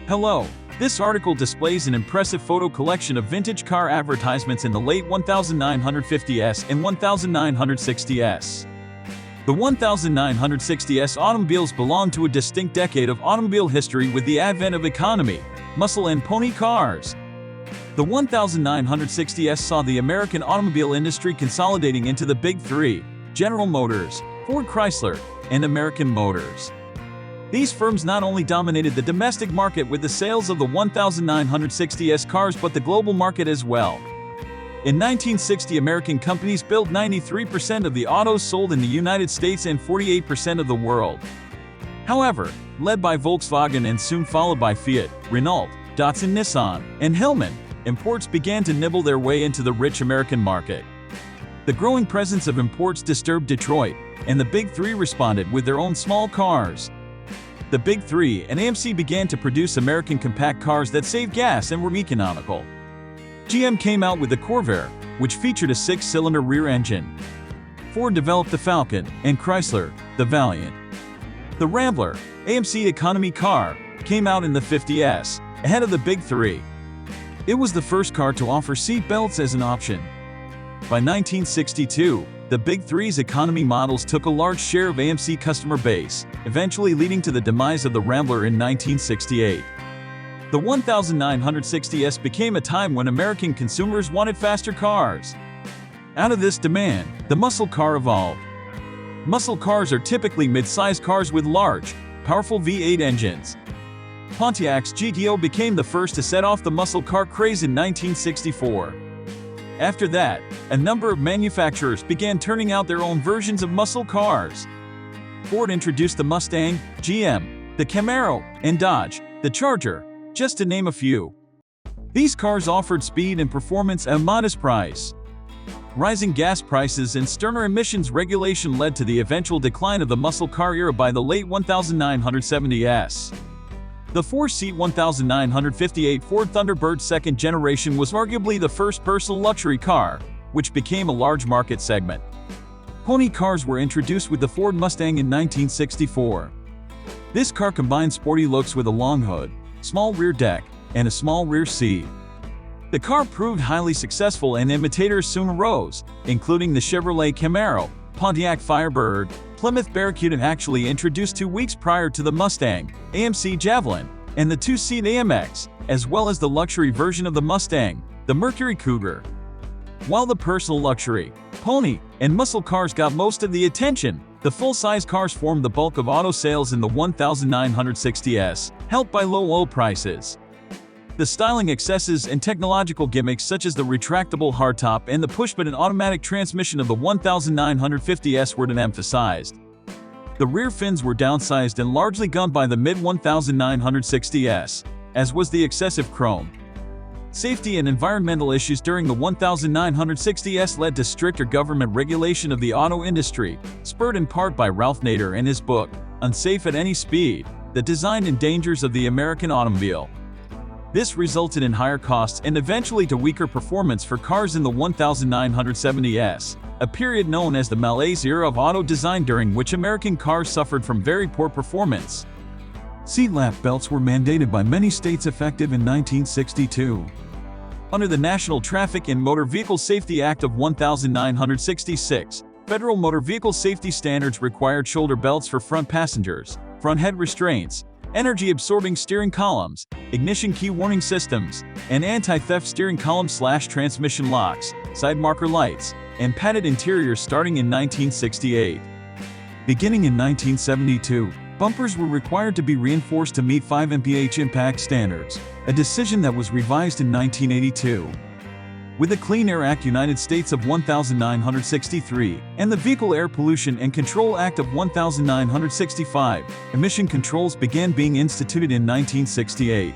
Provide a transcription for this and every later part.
Hello. This article displays an impressive photo collection of vintage car advertisements in the late 1950s and 1960s. The 1960s automobiles belong to a distinct decade of automobile history with the advent of economy, muscle and pony cars. The 1960s saw the American automobile industry consolidating into the Big Three: General Motors, Ford Chrysler, and American Motors. These firms not only dominated the domestic market with the sales of the 1960s cars but the global market as well. In 1960, American companies built 93% of the autos sold in the United States and 48% of the world. However, led by Volkswagen and soon followed by Fiat, Renault, Datsun, Nissan, and Hillman, imports began to nibble their way into the rich American market. The growing presence of imports disturbed Detroit, and the Big Three responded with their own small cars. The Big Three and AMC began to produce American compact cars that saved gas and were economical. GM came out with the Corvair, which featured a 6-cylinder rear engine. Ford developed the Falcon, and Chrysler, the Valiant. The Rambler, AMC economy car, came out in the 50s, ahead of the Big Three. It was the first car to offer seat belts as an option. By 1962, the Big Three's economy models took a large share of AMC customer base, eventually leading to the demise of the Rambler in 1968. The 1960s became a time when American consumers wanted faster cars. Out of this demand, the muscle car evolved. Muscle cars are typically mid-sized cars with large, powerful V8 engines. Pontiac's GTO became the first to set off the muscle car craze in 1964. After that, a number of manufacturers began turning out their own versions of muscle cars. Ford introduced the Mustang, GM, the Camaro, and Dodge, the Charger, just to name a few. These cars offered speed and performance at a modest price. Rising gas prices and sterner emissions regulation led to the eventual decline of the muscle car era by the late 1970s. The 4-seat 1958 Ford Thunderbird second generation was arguably the first personal luxury car, which became a large market segment. Pony cars were introduced with the Ford Mustang in 1964. This car combined sporty looks with a long hood, small rear deck, and a small rear seat. The car proved highly successful and imitators soon arose, including the Chevrolet Camaro, Pontiac Firebird, Plymouth Barracuda, actually introduced 2 weeks prior to the Mustang, AMC Javelin, and the 2-seat AMX, as well as the luxury version of the Mustang, the Mercury Cougar. While the personal luxury, pony, and muscle cars got most of the attention, the full-size cars formed the bulk of auto sales in the 1960s, helped by low oil prices. The styling excesses and technological gimmicks such as the retractable hardtop and the push-button automatic transmission of the 1950s were then emphasized. The rear fins were downsized and largely gunned by the mid-1960s, as was the excessive chrome. Safety and environmental issues during the 1960s led to stricter government regulation of the auto industry, spurred in part by Ralph Nader and his book, Unsafe at Any Speed: The Design and Dangers of the American Automobile. This resulted in higher costs and eventually to weaker performance for cars in the 1970s, a period known as the malaise era of auto design during which American cars suffered from very poor performance. Seat lap belts were mandated by many states effective in 1962. Under the National Traffic and Motor Vehicle Safety Act of 1966, federal motor vehicle safety standards required shoulder belts for front passengers, front head restraints, energy-absorbing steering columns, ignition key warning systems, and anti-theft steering column/transmission locks, side marker lights, and padded interiors starting in 1968. Beginning in 1972, bumpers were required to be reinforced to meet 5 mph impact standards, a decision that was revised in 1982. With the Clean Air Act United States of 1963 and the Vehicle Air Pollution and Control Act of 1965, emission controls began being instituted in 1968.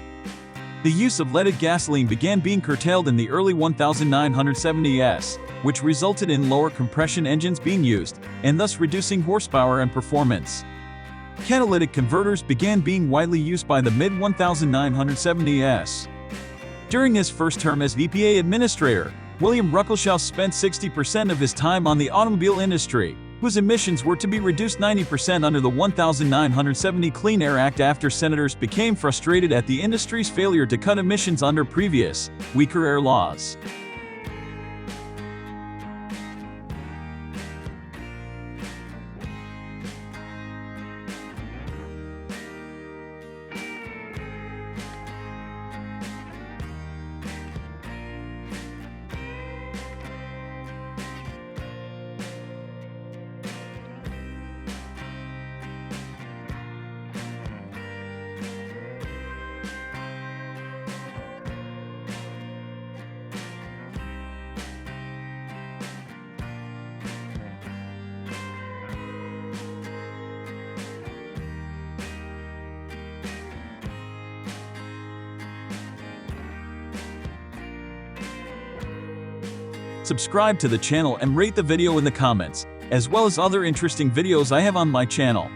The use of leaded gasoline began being curtailed in the early 1970s, which resulted in lower compression engines being used, and thus reducing horsepower and performance. Catalytic converters began being widely used by the mid-1970s. During his first term as EPA administrator, William Ruckelshaus spent 60% of his time on the automobile industry, whose emissions were to be reduced 90% under the 1970 Clean Air Act after senators became frustrated at the industry's failure to cut emissions under previous, weaker air laws. Subscribe to the channel and rate the video in the comments, as well as other interesting videos I have on my channel.